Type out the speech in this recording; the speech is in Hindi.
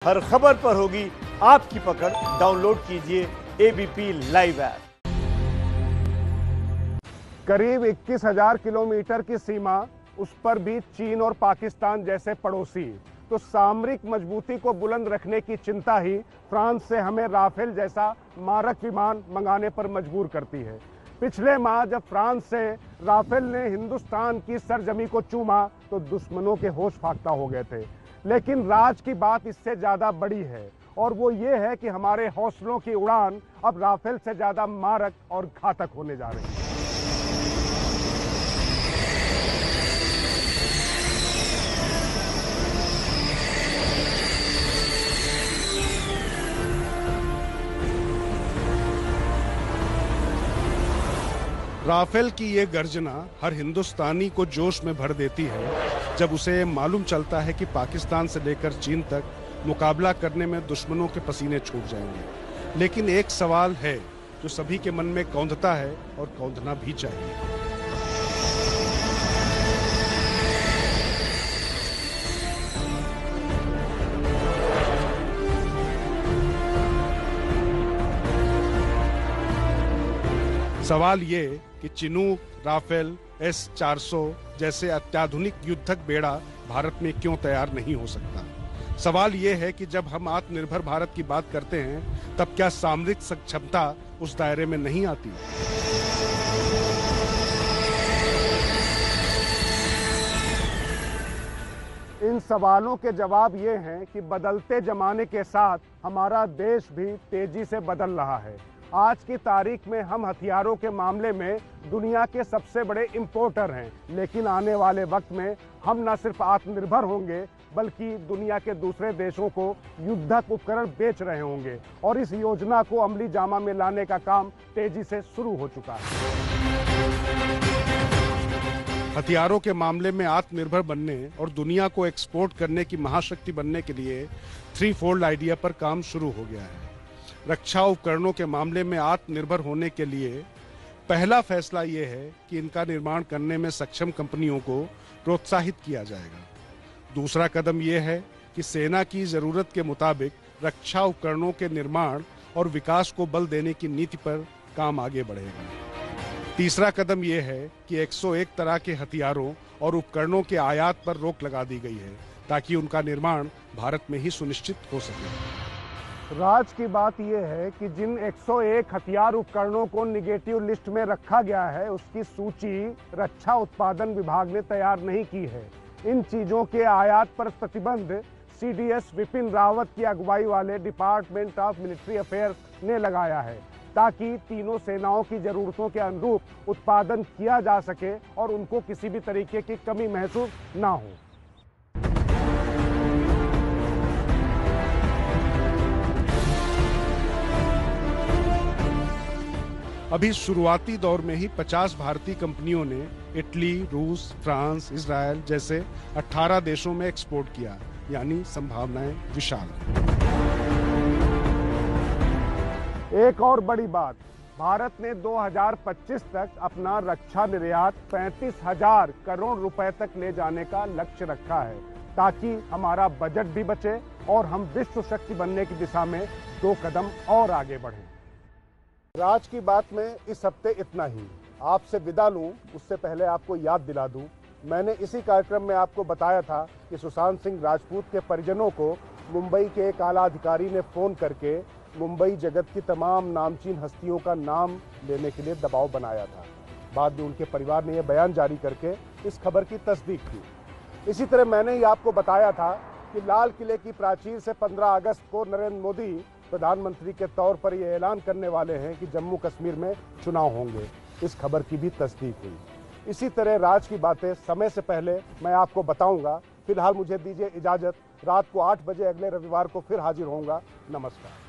हर खबर पर होगी आपकी पकड़। डाउनलोड कीजिए एबीपी लाइव ऐप। करीब 21,000 किलोमीटर की सीमा, उस पर भी चीन और पाकिस्तान जैसे पड़ोसी, तो सामरिक मजबूती को बुलंद रखने की चिंता ही फ्रांस से हमें राफेल जैसा मारक विमान मंगाने पर मजबूर करती है। पिछले माह जब फ्रांस से राफेल ने हिंदुस्तान की सरजमी को चूमा तो दुश्मनों के होश फाख्ता हो गए थे। लेकिन राज की बात इससे ज्यादा बड़ी है, और वो ये है कि हमारे हौसलों की उड़ान अब राफेल से ज्यादा मारक और घातक होने जा रही है। राफेल की ये गर्जना हर हिंदुस्तानी को जोश में भर देती है जब उसे मालूम चलता है कि पाकिस्तान से लेकर चीन तक मुकाबला करने में दुश्मनों के पसीने छूट जाएंगे। लेकिन एक सवाल है जो सभी के मन में कौंधता है और कौंधना भी चाहिए। सवाल ये कि चिनूक, राफेल, S-400 जैसे अत्याधुनिक युद्धक बेड़ा भारत में क्यों तैयार नहीं हो सकता। सवाल ये है कि जब हम आत्मनिर्भर भारत की बात करते हैं तब क्या सामरिक सक्षमता उस दायरे में नहीं आती। इन सवालों के जवाब ये हैं कि बदलते जमाने के साथ हमारा देश भी तेजी से बदल रहा है। आज की तारीख में हम हथियारों के मामले में दुनिया के सबसे बड़े इंपोर्टर हैं, लेकिन आने वाले वक्त में हम न सिर्फ आत्मनिर्भर होंगे बल्कि दुनिया के दूसरे देशों को युद्धक उपकरण बेच रहे होंगे, और इस योजना को अमली जामा में लाने का काम तेजी से शुरू हो चुका है। हथियारों के मामले में आत्मनिर्भर बनने और दुनिया को एक्सपोर्ट करने की महाशक्ति बनने के लिए 3-fold आइडिया पर काम शुरू हो गया है। रक्षा उपकरणों के मामले में आत्मनिर्भर होने के लिए पहला फैसला यह है कि इनका निर्माण करने में सक्षम कंपनियों को प्रोत्साहित किया जाएगा। दूसरा कदम यह है कि सेना की जरूरत के मुताबिक रक्षा उपकरणों के निर्माण और विकास को बल देने की नीति पर काम आगे बढ़ेगा। तीसरा कदम यह है कि 101 तरह के हथियारों और उपकरणों के आयात पर रोक लगा दी गई है ताकि उनका निर्माण भारत में ही सुनिश्चित हो सके। राज की बात यह है कि जिन 101 हथियार उपकरणों को निगेटिव लिस्ट में रखा गया है उसकी सूची रक्षा उत्पादन विभाग ने तैयार नहीं की है। इन चीजों के आयात पर प्रतिबंध CDS विपिन रावत की अगुवाई वाले डिपार्टमेंट ऑफ मिलिट्री अफेयर्स ने लगाया है ताकि तीनों सेनाओं की जरूरतों के अनुरूप उत्पादन किया जा सके और उनको किसी भी तरीके की कमी महसूस ना हो। अभी शुरुआती दौर में ही 50 भारतीय कंपनियों ने इटली, रूस, फ्रांस, इजराइल जैसे 18 देशों में एक्सपोर्ट किया, यानी संभावनाएं विशाल हैं। एक और बड़ी बात, भारत ने 2025 तक अपना रक्षा निर्यात 35,000 करोड़ रुपए तक ले जाने का लक्ष्य रखा है ताकि हमारा बजट भी बचे और हम विश्व शक्ति बनने की दिशा में 2 कदम और आगे बढ़ें। राज की बात में इस हफ्ते इतना ही। आपसे विदा लूं उससे पहले आपको याद दिला दूं, मैंने इसी कार्यक्रम में आपको बताया था कि सुशांत सिंह राजपूत के परिजनों को मुंबई के एक आला अधिकारी ने फोन करके मुंबई जगत की तमाम नामचीन हस्तियों का नाम लेने के लिए दबाव बनाया था। बाद में उनके परिवार ने यह बयान जारी करके इस खबर की तस्दीक की। इसी तरह मैंने ही आपको बताया था कि लाल किले की प्राचीर से 15 अगस्त को नरेंद्र मोदी प्रधानमंत्री के तौर पर यह ऐलान करने वाले हैं कि जम्मू कश्मीर में चुनाव होंगे। इस खबर की भी तस्दीक हुई। इसी तरह राज की बातें समय से पहले मैं आपको बताऊंगा। फिलहाल मुझे दीजिए इजाजत। रात को 8 बजे अगले रविवार को फिर हाजिर होऊंगा। नमस्कार।